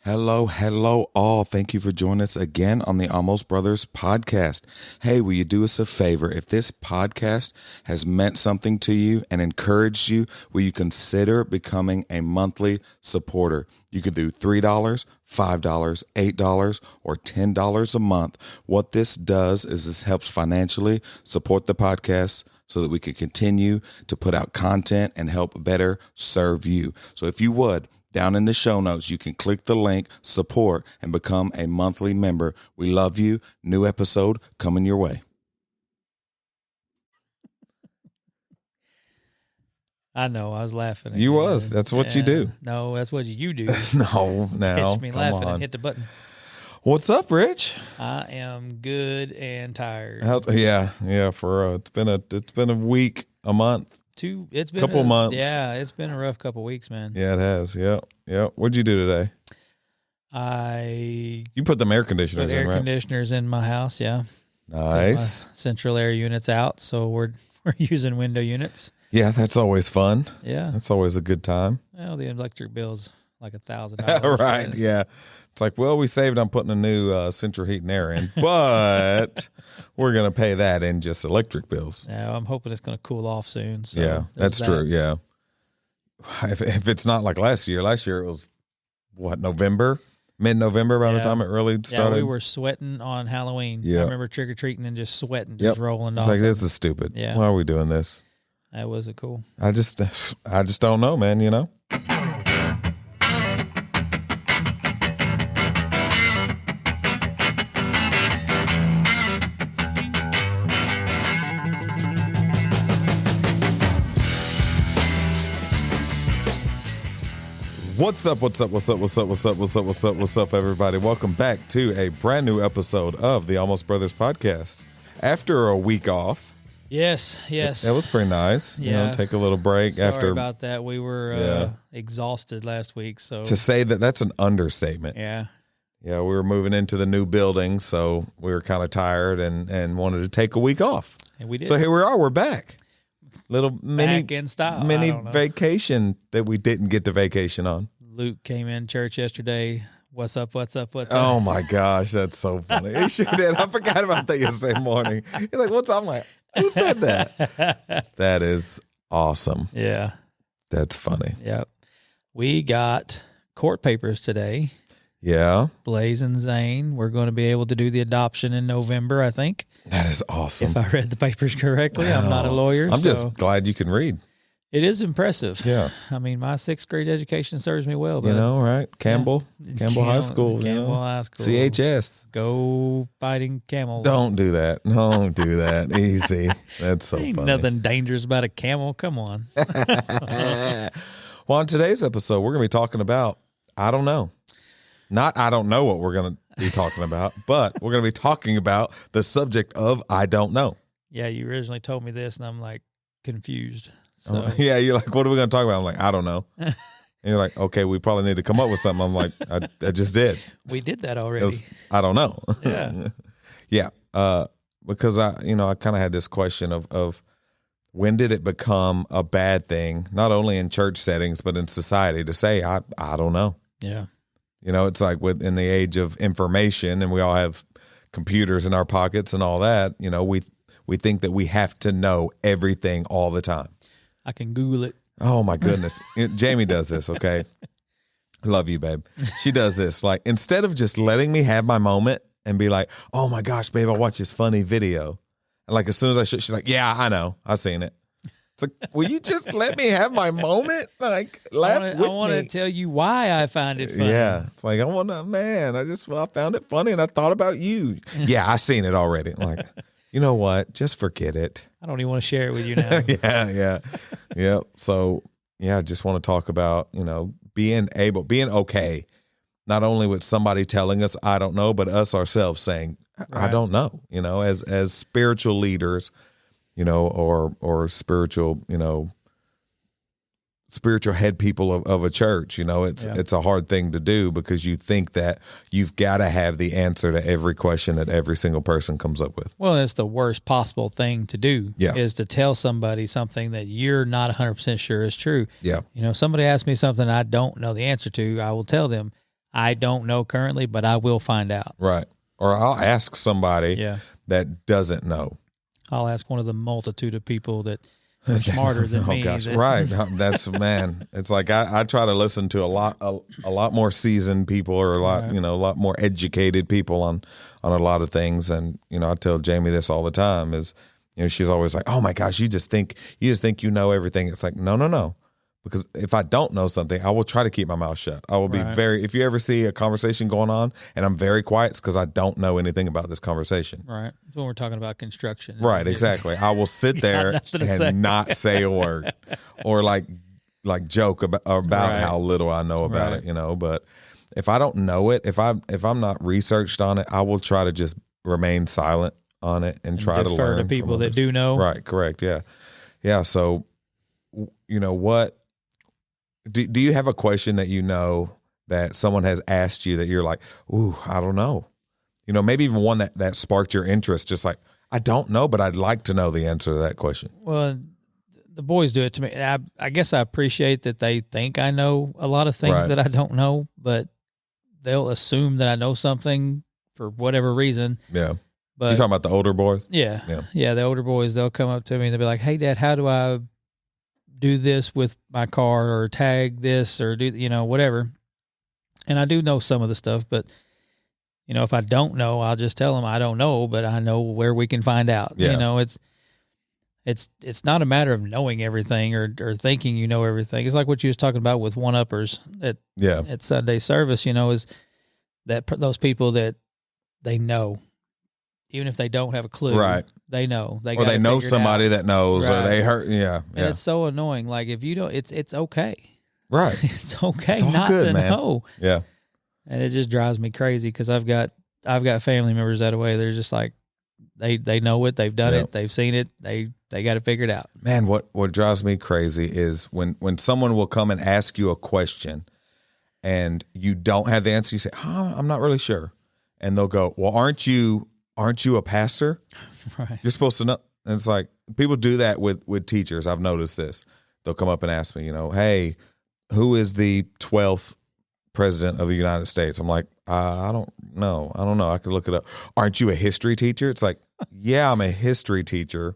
Hello, hello, all. Thank you for joining us again on the Almost Brothers podcast. Hey, will you do us a favor? If this podcast has meant something to you and encouraged you, will you consider becoming a monthly supporter? You could do $3, $5, $8, or $10 a month. What this does is this helps financially support the podcast so that we can continue to put out content and help better serve you. So if you would, down in the show notes, you can click the link, support, and become a monthly member. We love you. New episode coming your way. I know. I was laughing. You was. That's what you do. No, that's what you do. No, now. Catch me laughing and hit the button. What's up, Rich? I am good and tired. Yeah. For it's been a week, a month. It's been couple months. Yeah, it's been a rough couple weeks, man. Yeah, it has. Yeah. What'd you do today? You put them air conditioners in, right? Air conditioners in my house. Yeah. Nice. My central air unit's out, so we're using window units. Yeah, that's always fun. Yeah, that's always a good time. Well, the electric bill's like $1,000. Right. Yeah. It's like, well, we saved on putting a new central heat and air in, but we're going to pay that in just electric bills. Yeah, I'm hoping it's going to cool off soon. So yeah, that's true. Yeah. If it's not like last year it was, mid-November by the time it really started. Yeah, we were sweating on Halloween. Yeah. I remember trick-or-treating and just sweating, just rolling off. It's like, this is stupid. Yeah. Why are we doing this? That wasn't cool. I just don't know, man, you know? What's up, everybody? Welcome back to a brand new episode of the Almost Brothers podcast. After a week off. Yes. That was pretty nice. Yeah. You know, take a little break. Sorry about that. We were exhausted last week. So to say that's an understatement. Yeah. Yeah, we were moving into the new building, so we were kind of tired and wanted to take a week off. And we did. So here we are. We're back. Little mini back in style. Mini vacation that we didn't get to vacation on. Luke came in church yesterday. What's up? Oh my gosh, that's so funny. He sure did. I forgot about that yesterday morning. He's like, what's up? I'm like, who said that? That is awesome. Yeah. That's funny. Yep. We got court papers today. Yeah. Blaze and Zane. We're going to be able to do the adoption in November, I think. That is awesome. If I read the papers correctly. I'm not a lawyer. I'm just glad you can read. It is impressive. Yeah. I mean, my 6th grade education serves me well. But, you know, right? Campbell High School. High School. CHS. Go fighting camels. Don't do that. Don't do that. Easy. That's so Ain't funny. nothing dangerous about a camel. Come on. Well, on today's episode, we're going to be talking about, I don't know. I don't know what we're going to be talking about, but we're going to be talking about the subject of I don't know. Yeah, you originally told me this, and I'm like confused. So. Yeah, you're like, what are we going to talk about? I'm like, I don't know. And you're like, okay, we probably need to come up with something. I'm like, I just did. We did that already. I don't know. Yeah. Yeah. Because I kind of had this question of when did it become a bad thing, not only in church settings, but in society to say, I don't know. Yeah. You know, it's like in the age of information and we all have computers in our pockets and all that, you know, we think that we have to know everything all the time. I can Google it. Oh my goodness. Jamie does this. Okay. Love you, babe. She does this. Like, instead of just letting me have my moment and be like, oh my gosh, babe, I watched this funny video. And like, as soon as she's like, yeah, I know. I've seen it. It's like, will you just let me have my moment? Like, laugh with me. I want to tell you why I find it funny. Yeah. It's like, I found it funny and I thought about you. Yeah, I seen it already. I'm like, you know what? Just forget it. I don't even want to share it with you now. Yeah. So, I just want to talk about, you know, being okay, not only with somebody telling us, I don't know, but us ourselves saying, I don't know, you know, as spiritual leaders, you know, or spiritual, you know, spiritual head people of a church. You know, it's a hard thing to do because you think that you've got to have the answer to every question that every single person comes up with. Well, it's the worst possible thing to do is to tell somebody something that you're not 100% sure is true. Yeah. You know, if somebody asks me something I don't know the answer to, I will tell them, I don't know currently, but I will find out. Right. Or I'll ask somebody that doesn't know. I'll ask one of the multitude of people that are smarter than me. Gosh, right. That's, man, it's like I try to listen to a lot more seasoned people, or a lot, a lot more educated people on a lot of things. And, I tell Jamie this all the time is, she's always like, oh my gosh, you just think you know everything. It's like, no. Because if I don't know something, I will try to keep my mouth shut. I will be if you ever see a conversation going on and I'm very quiet, it's because I don't know anything about this conversation. Right. It's when we're talking about construction. Right, exactly. I will sit there and not say a word, or like joke about how little I know about it, But if I don't know it, if I'm not researched on it, I will try to just remain silent on it and try to learn to people that do know. Right, correct. Yeah. Yeah. So, what do you have a question that that someone has asked you that you're like, ooh, I don't know? Maybe even one that sparked your interest, just like, I don't know, but I'd like to know the answer to that question. Well, the boys do it to me. I guess I appreciate that they think I know a lot of things that I don't know, but they'll assume that I know something for whatever reason. Yeah. But you talking about the older boys? Yeah. The older boys, they'll come up to me and they'll be like, hey, Dad, how do I do this with my car, or tag this, or do, whatever. And I do know some of the stuff, but if I don't know, I'll just tell them I don't know, but I know where we can find out. Yeah. It's not a matter of knowing everything or thinking you know everything. It's like what you was talking about with one-uppers at Sunday service, is that those people that they know, even if they don't have a clue, they know. They know somebody that knows, or they heard. Yeah. And it's so annoying. Like, if you don't, it's okay. Right. It's okay not to know. Yeah. And it just drives me crazy, because I've got family members that way. They're just like, they know it, they've done it, they've seen it, they got it figured out. Man, what drives me crazy is when someone will come and ask you a question and you don't have the answer. You say, I'm not really sure. And they'll go, well, aren't you a pastor? Right. You're supposed to know. And it's like, people do that with teachers. I've noticed this. They'll come up and ask me, hey, who is the 12th president of the United States? I'm like, I don't know. I could look it up. Aren't you a history teacher? It's like, yeah, I'm a history teacher,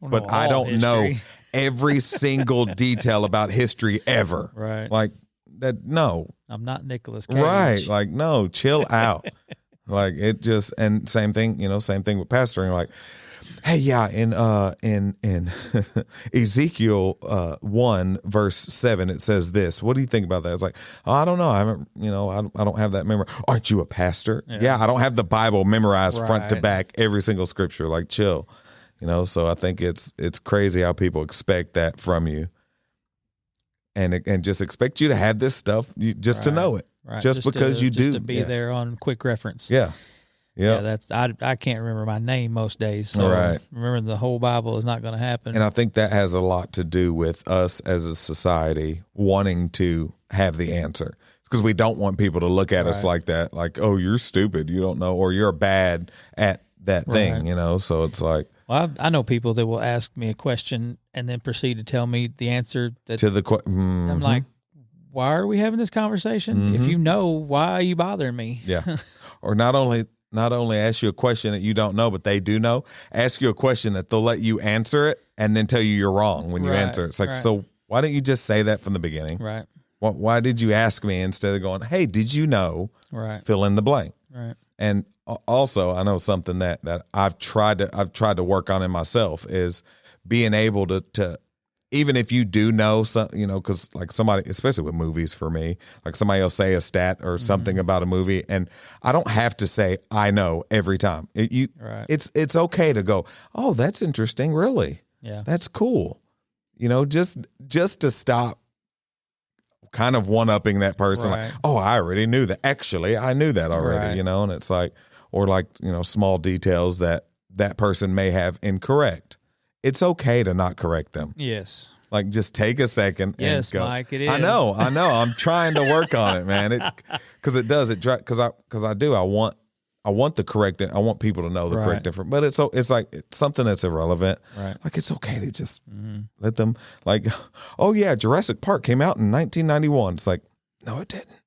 but I don't know every single detail about history ever. Right. Like that. No, I'm not Nicolas Cage. Right. Like, no, chill out. Like, it just, and same thing with pastoring. Like, hey, yeah, in Ezekiel 1 verse 7, it says this. What do you think about that? It's like, I don't know. I haven't, I don't have that memory. Aren't you a pastor? Yeah, I don't have the Bible memorized front to back, every single scripture. Like, chill. So I think it's crazy how people expect that from you, and just expect you to have this stuff, to know it. Right. Just because you do. To be there on quick reference. Yeah. Yeah, that's I can't remember my name most days. So remembering the whole Bible is not going to happen. And I think that has a lot to do with us as a society wanting to have the answer. It's because we don't want people to look at us like that, like, oh, you're stupid, you don't know, or you're bad at that thing, So it's like, well, I know people that will ask me a question and then proceed to tell me the answer to the question. I'm like, why are we having this conversation? Mm-hmm. If you know, why are you bothering me? Yeah. Or not only ask you a question that you don't know, but they do know, ask you a question that they'll let you answer it and then tell you you're wrong when you answer it. It's like, so why didn't you just say that from the beginning? Right. Why did you ask me instead of going, hey, did you know? Right. Fill in the blank. Right. And also, I know something that I've tried to work on in myself is being able to even if you do know something, because like somebody, especially with movies for me, like somebody will say a stat or something about a movie, and I don't have to say I know every time. It's okay to go, oh, that's interesting, really. Yeah, that's cool. Just to stop kind of one-upping that person. Like, oh, I already knew that. Actually, I knew that already. And it's like, or like small details that person may have incorrect. It's okay to not correct them. Yes. Like, just take a second and go. Mike, it is. I know. I'm trying to work on it, man. Because it does. Because I do. I want the correct. I want people to know the correct difference. But it's like it's something that's irrelevant. Right. Like, it's okay to just let them. Like, oh yeah, Jurassic Park came out in 1991. It's like, no, it didn't.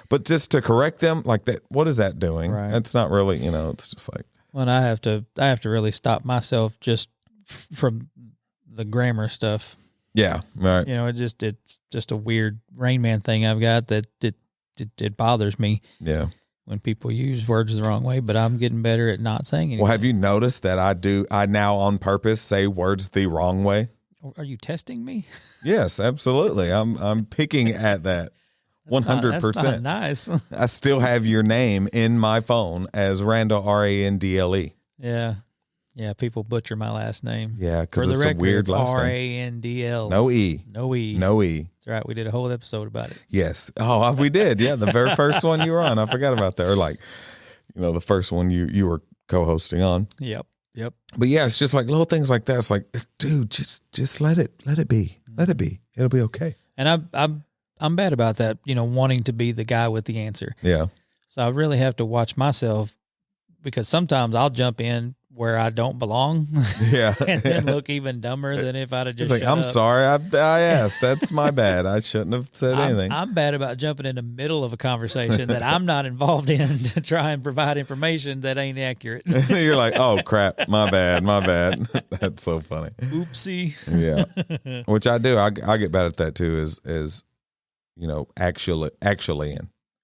But just to correct them like that, what is that doing? Right. It's not really, it's just like, Well, I have to really stop myself just from the grammar stuff. yeah, right. It's just a weird Rain Man thing I've got that it bothers me. Yeah. When people use words the wrong way, but I'm getting better at not saying anything. Well, have you noticed that I now on purpose say words the wrong way? Are you testing me? Yes, absolutely. I'm picking at that 100%. That's not nice. I still have your name in my phone as Randall, Randle. Yeah. Yeah, people butcher my last name. Yeah, For because the it's record, a weird it's last name. Randl. No E. No E. No E. That's right. We did a whole episode about it. Yes. Oh, we did. Yeah, the very first one you were on. I forgot about that. Or like, the first one you were co-hosting on. Yep. But yeah, it's just like little things like that. It's like, dude, just let it be. Let it be. It'll be okay. And I'm bad about that, wanting to be the guy with the answer. Yeah. So I really have to watch myself because sometimes I'll jump in where I don't belong. Yeah. And then look even dumber than if I'd have just It's like, shut I'm up. sorry. I asked. That's my bad. I shouldn't have said anything. I'm bad about jumping in the middle of a conversation that I'm not involved in to try and provide information that ain't accurate. You're like, oh crap, my bad. That's so funny. Oopsie. Yeah. Which I do. I get bad at that too, is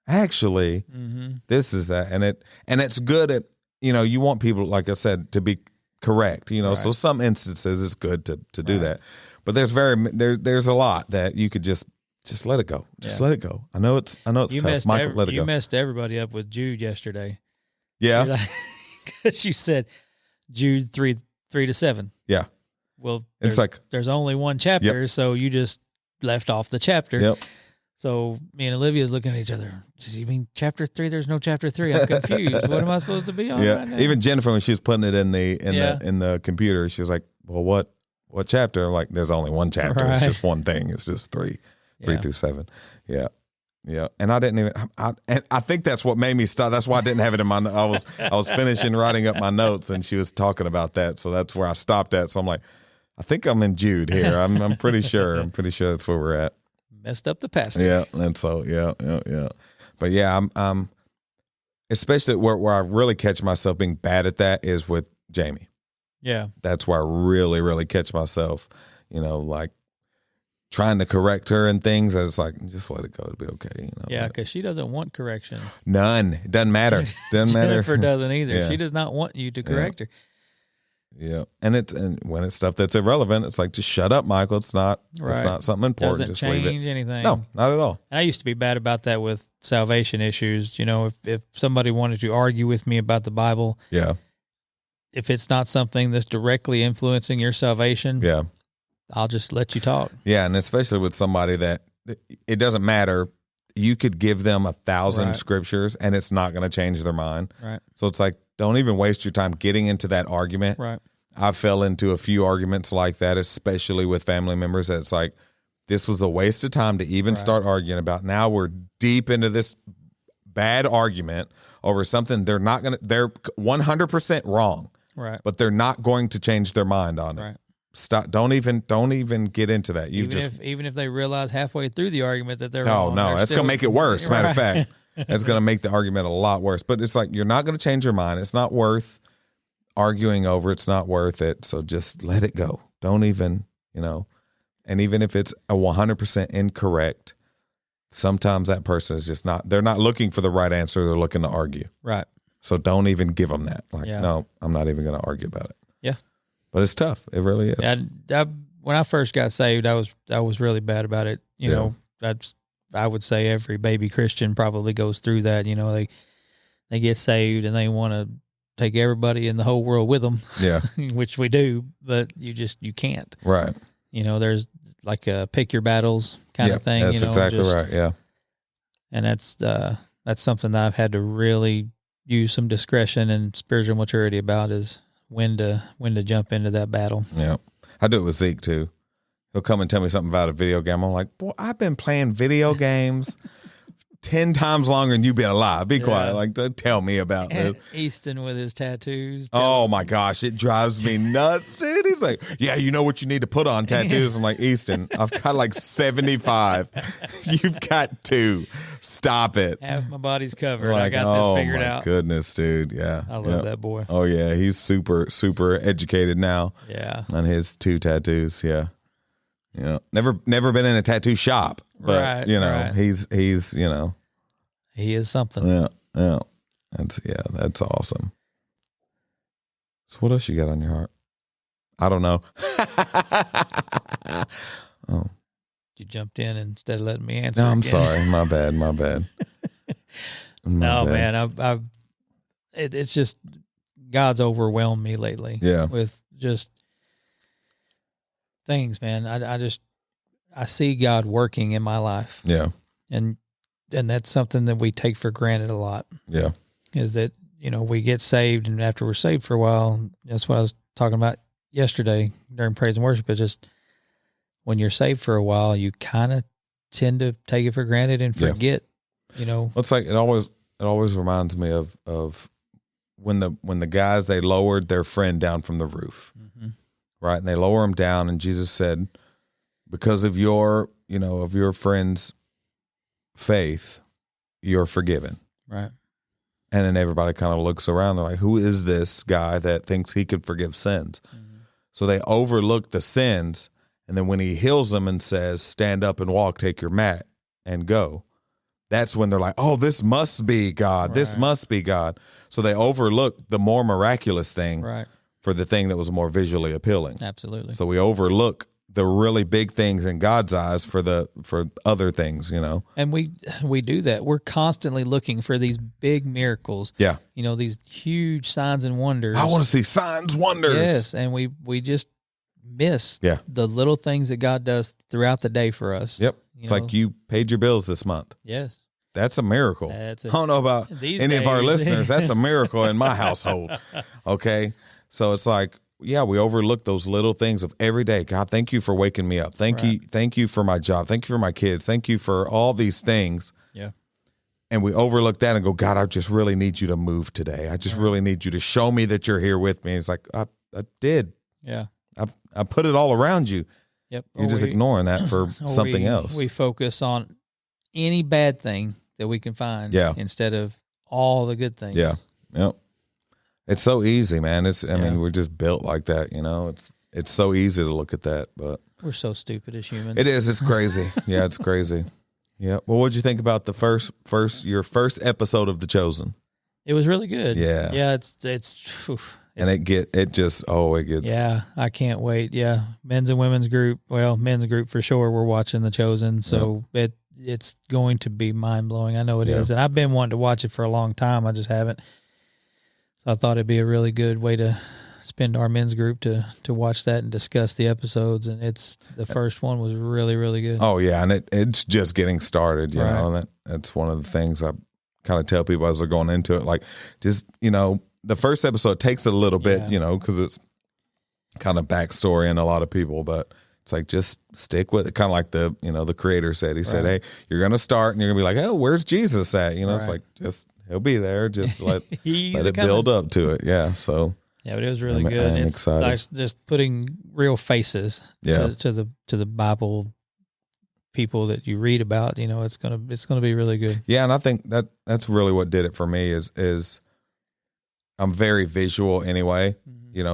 actually Mm-hmm. this is that. And it's good at, you want people, like I said, to be correct, Right. so some instances it's good to do Right. that. But there's a lot that you could just let it go. Just Yeah. let it go. I know it's tough. Michael, let it You go. messed everybody up with Jude yesterday. Yeah. Because you said Jude 3-7. Yeah. Well, It's like, there's only one chapter, so you just left off the chapter. yep. So me and Olivia's looking at each other. Does he mean chapter 3? There's no chapter 3. I'm confused. What am I supposed to be on Yeah. right now? Even Jennifer, when she was putting it in Yeah. the computer, she was like, well, what chapter? I'm like, there's only one chapter. It's Right. just one thing. It's just 3 Yeah. through 7. Yeah. Yeah. And I didn't even, and I think that's what made me stop. That's why I didn't have it in my, I was finishing writing up my notes and she was talking about that. So that's where I stopped at. So I'm like, I think I'm in Jude here. I'm pretty sure. I'm pretty sure that's where we're at. Messed up the pastor. Yeah. And so, yeah. But yeah, I'm especially where I really catch myself being bad at that is with Jamie. Yeah. That's where I really, really catch myself, like trying to correct her and things. I was like, just let it go. It'll be okay. Yeah, because she doesn't want correction. None. It doesn't matter. Doesn't matter. Jennifer doesn't either. Yeah. She does not want you to correct her. Yeah. And when it's stuff that's irrelevant, it's like, just shut up, Michael. It's not something important. Doesn't just change leave it. anything. No, not at all. I used to be bad about that with salvation issues. If somebody wanted to argue with me about the Bible, Yeah. if it's not something that's directly influencing your salvation, Yeah. I'll just let you talk. Yeah. And especially with somebody that it doesn't matter. You could give them 1,000 Right. scriptures and it's not going to change their mind. Right. So it's like, don't even waste your time getting into that argument. Right. I fell into a few arguments like that, especially with family members. That's like, this was a waste of time to even Right. start arguing about. Now we're deep into this bad argument over something they're 100% wrong, Right. but they're not going to change their mind on it. Right. Stop. Don't even get into that. Even if they realize halfway through the argument that they're Oh, wrong. no, they're that's still- going to make it worse. Matter of Right. fact, that's going to make the argument a lot worse. But it's like, you're not going to change your mind. It's not worth arguing over. It's not worth it. So just let it go. Don't even, and even if it's a 100% incorrect, sometimes that person is just they're not looking for the right answer. They're looking to argue. Right. So don't even give them that. Like, Yeah. no, I'm not even going to argue about it. Yeah. But it's tough. It really is. Yeah, when I first got saved, I was really bad about it. I would say every baby Christian probably goes through that. They get saved and they want to take everybody in the whole world with them. Yeah. Which we do, but you can't. Right. There's like a pick your battles kind of thing. That's exactly right. Yeah. And that's something that I've had to really use some discretion and spiritual maturity about, is when to jump into that battle. Yeah. I do it with Zeke too. He'll come and tell me something about a video game. I'm like, boy, I've been playing video games 10 times longer than you've been alive. Be quiet. Yeah. Like, don't tell me about this. Easton with his tattoos. Oh my gosh, it drives me nuts, dude. He's like, yeah, you know what you need to put on tattoos. I'm like, Easton, I've got like 75. You've got 2. Stop it. Half my body's covered. Like, I got this figured oh my out. goodness, dude. Yeah. I love that boy. Oh yeah, he's super, super educated now. Yeah. On his 2 tattoos. Yeah. Never been in a tattoo shop, but Right, right. he's He is something. Yeah. That's awesome. So what else you got on your heart? I don't know. Oh. You jumped in instead of letting me answer. No, I'm again. sorry. My bad. No, man. It's just God's overwhelmed me lately. Yeah. With just things, man. I see God working in my life. Yeah. And that's something that we take for granted a lot. Yeah. Is that, we get saved, and after we're saved for a while, that's what I was talking about yesterday during praise and worship. It's just when you're saved for a while, you kind of tend to take it for granted and forget, It's like, it always reminds me of when the guys, they lowered their friend down from the roof, right? And they lower him down, and Jesus said, because of your friend's faith, you're forgiven. Right. And then everybody kind of looks around. They're like, who is this guy that thinks he could forgive sins? Mm-hmm. So they overlook the sins. And then when he heals them and says, stand up and walk, take your mat and go, that's when they're like, oh, this must be God. Right. This must be God. So they overlook the more miraculous thing for the thing that was more visually appealing. Absolutely. So we overlook the really big things in God's eyes for other things, And we do that. We're constantly looking for these big miracles. Yeah. These huge signs and wonders. I want to see signs, wonders. Yes, and we just miss the little things that God does throughout the day for us. Yep. It's like you paid your bills this month. Yes. That's a miracle. I don't know about any of our listeners. That's a miracle in my household. Okay. So it's like, yeah, we overlook those little things of every day. God, thank you for waking me up. Thank you for my job. Thank you for my kids. Thank you for all these things. Yeah. And we overlook that and go, God, I just really need you to move today. I just really need you to show me that you're here with me. And it's like, I did. Yeah. I put it all around you. Yep. You're just ignoring that for something else. We focus on any bad thing that we can find instead of all the good things. Yeah. Yep. It's so easy, man. I mean, we're just built like that, It's so easy to look at that, but we're so stupid as humans. It is. It's crazy. Yeah, it's crazy. Yeah. Well, what'd you think about the your first episode of The Chosen? It was really good. Yeah. Yeah. It's and it gets. Yeah, I can't wait. Yeah, men's and women's group. Well, men's group for sure. We're watching The Chosen, so it's going to be mind blowing. I know it is, and I've been wanting to watch it for a long time. I just haven't. So I thought it'd be a really good way to spend our men's group to watch that and discuss the episodes. And the first one was really, really good. Oh yeah, and it's just getting started, you know. And that's one of the things I kind of tell people as they're going into it. Like, just the first episode takes a little bit, because it's kind of backstory in a lot of people, but it's like, just stick with it. Kind of like the creator said. He said, hey, you're going to start and you're going to be like, oh, where's Jesus at? It's like, he'll be there. Just let it build up to it. Yeah. So. Yeah, but it was really good. I'm excited. Like just putting real faces to the Bible people that you read about. It's gonna be really good. Yeah, and I think that's really what did it for me is I'm very visual anyway.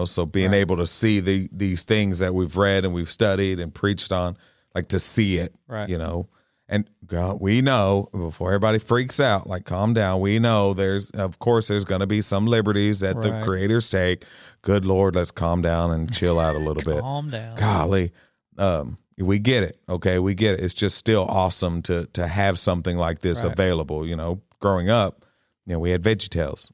So being able to see these things that we've read and we've studied and preached on, like to see it, and God, we know, before everybody freaks out, like, calm down. We know there's going to be some liberties that the creators take. Good Lord, let's calm down and chill out a little bit. Calm down. Golly. We get it. Okay. We get it. It's just still awesome to have something like this available. Growing up, we had VeggieTales.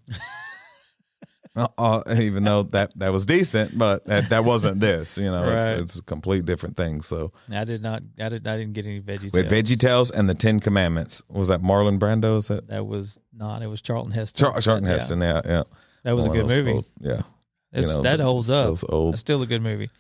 Even though that was decent, but that wasn't this. It's a complete different thing. So I didn't get any VeggieTales. We had VeggieTales and the Ten Commandments. Was that Marlon Brando? Is that? That was not. It was Charlton Heston. Charlton Heston. Yeah. That was a good movie. Yeah. That holds up. Those old. It's still a good movie.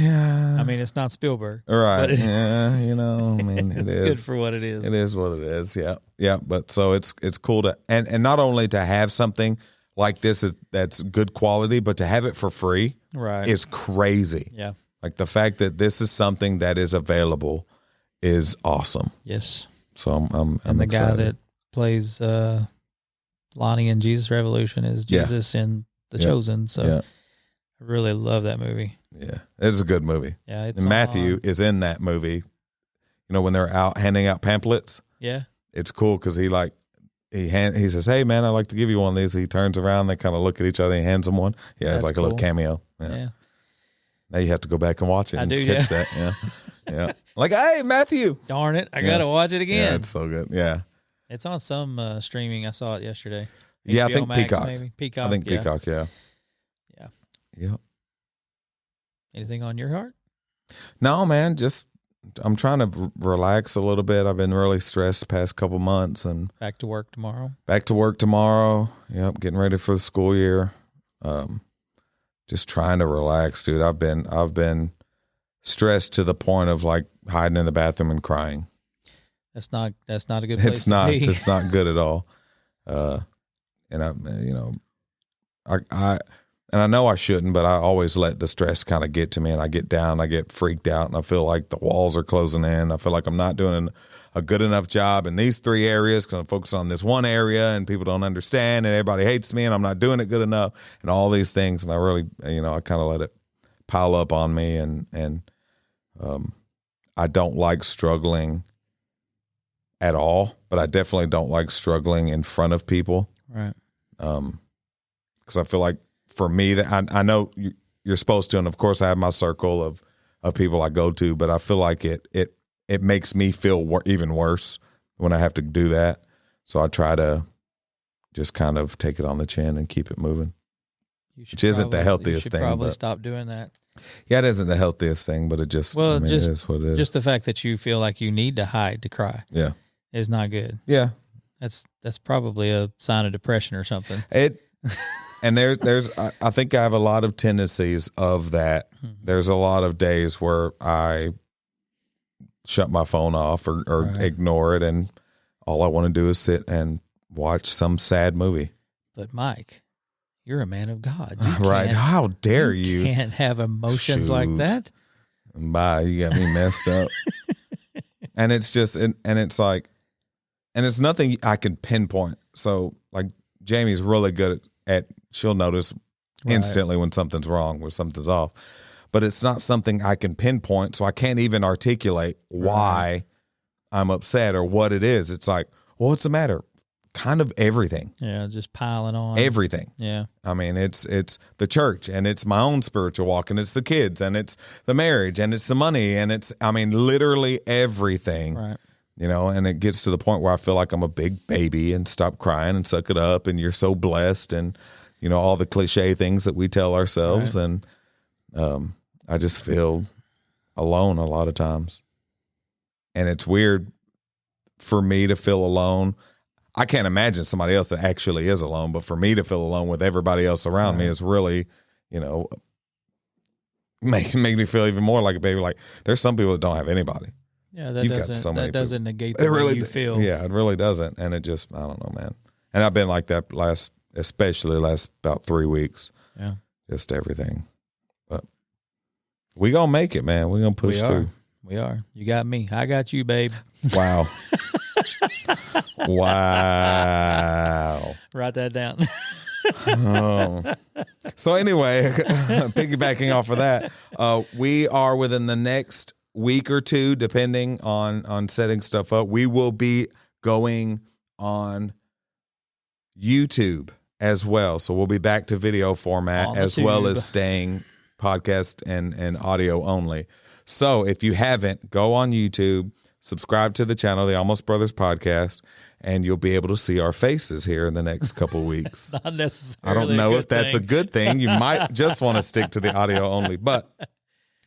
Yeah. I mean, it's not Spielberg. Right. But Yeah. I mean, it's good for what it is. It is what it is. Yeah. Yeah. But so it's cool to, and not only to have something like this that's good quality, but to have it for free Right. is crazy. Yeah. Like the fact that this is something that is available is awesome. Yes. So I'm And the excited. guy that plays Lonnie in Jesus Revolution is Jesus in The Chosen. So Yeah. I really love that movie. Yeah. It's a good movie. Yeah. It's And Matthew on. is in that movie. When they're out handing out pamphlets, Yeah. it's cool because he says, "Hey man, I'd like to give you one of these." He turns around, they kind of look at each other, and he hands them one. Yeah, it's That's like a little cool. cameo. Yeah. Yeah. Now you have to go back and watch it. I And do, catch yeah. that. Yeah, yeah. Like, hey Matthew. Darn it. I Yeah. got to watch it Yeah, again. it's so good. Yeah, It's on some streaming. I saw it yesterday. yeah. I HBO think Max, Peacock. Maybe. Peacock. I think yeah. Peacock. Yeah, Yeah. yeah. Anything on your heart? No, man. Just I'm trying to relax a little bit. I've been really stressed the past couple months, and Back to work tomorrow. back to work tomorrow. Yep, getting ready for the school year. Just trying to relax, dude. I've been stressed to the point of like hiding in the bathroom and crying. That's not a good place It's not. to be. It's not good at all. And I know I shouldn't, but I always let the stress kind of get to me, and I get down, I get freaked out, and I feel like the walls are closing in. I feel like I'm not doing a good enough job in these 3 areas because I'm focused on this one area, and people don't understand, and everybody hates me, and I'm not doing it good enough, and all these things. And I really, I kind of let it pile up on me, and I don't like struggling at all, but I definitely don't like struggling in front of people. Right. Because I feel like for me, that I know you're supposed to, and of course I have my circle of people I go to, but I feel like it makes me feel even worse when I have to do that. So I try to just kind of take it on the chin and keep it moving. Which isn't the healthiest thing, Probably but- stop doing that. Yeah, it isn't the healthiest thing, but it just Well, it is what it is. Just the fact that you feel like you need to hide to cry yeah, is not good. yeah. That's probably a sign of depression or something. And there's I think I have a lot of tendencies of that. There's a lot of days where I shut my phone off or Right. ignore it, and all I want to do is sit and watch some sad movie. But Mike, you're a man of God. You Right? can't- How dare you? Can't have emotions like Shoot. that. Bye. You got me messed up. And it's just, and it's like, and it's nothing I can pinpoint. So like Jamie's really good at she'll notice Right. instantly when something's wrong, when something's off. But it's not something I can pinpoint. So I can't even articulate why I'm upset or what it is. It's like, well, what's the matter? Kind of everything. Yeah, just piling on. Everything. Yeah. I mean, it's the church, and it's my own spiritual walk, and it's the kids, and it's the marriage, and it's the money, and it's, I mean, literally everything, Right. and it gets to the point where I feel like I'm a big baby and stop crying and suck it up, and you're so blessed, and, all the cliche things that we tell ourselves. Right. And I just feel alone a lot of times. And it's weird for me to feel alone. I can't imagine somebody else that actually is alone, but for me to feel alone with everybody else around me is really, make me feel even more like a baby. Like there's some people that don't have anybody. Yeah, that You've got doesn't so many doesn't negate It the way really, you feel. yeah, it really doesn't. And it just, I don't know, man. And I've been like that especially last about 3 weeks, Yeah. just everything. But we gonna make it, man. We gonna push through. We are. You got me. I got you, babe. Wow. Wow. Write that down. So anyway, piggybacking off of that, we are within the next week or two, depending on setting stuff up. We will be going on YouTube as well. So we'll be back to video format On the as well tube. as staying podcast and audio only. So if you haven't, go on YouTube, subscribe to the channel, the Almost Brothers Podcast, and you'll be able to see our faces here in the next couple of weeks. Not I necessarily. don't know a if good that's a thing. good thing. You might just want to stick to the audio only. But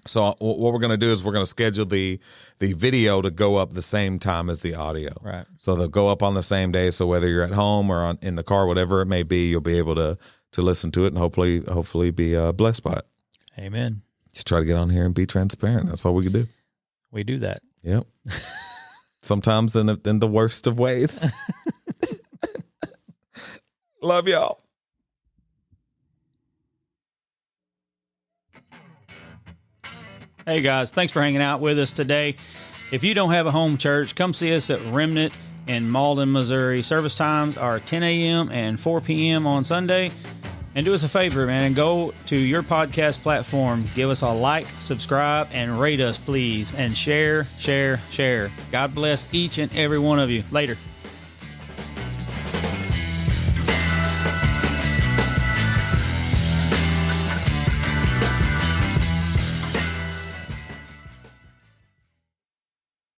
so what we're going to do is we're going to schedule the video to go up the same time as the audio. Right. So they'll go up on the same day. So whether you're at home or in the car, whatever it may be, you'll be able to listen to it and hopefully be blessed by it. Amen. Just try to get on here and be transparent. That's all we can do. We do that. Yep. Sometimes in the worst of ways. Love y'all. Hey guys, thanks for hanging out with us today. If you don't have a home church, come see us at Remnant in Malden, Missouri. Service times are 10 a.m. and 4 p.m. on Sunday. And do us a favor, man, and go to your podcast platform. Give us a like, subscribe, and rate us, please. And share. God bless each and every one of you. Later.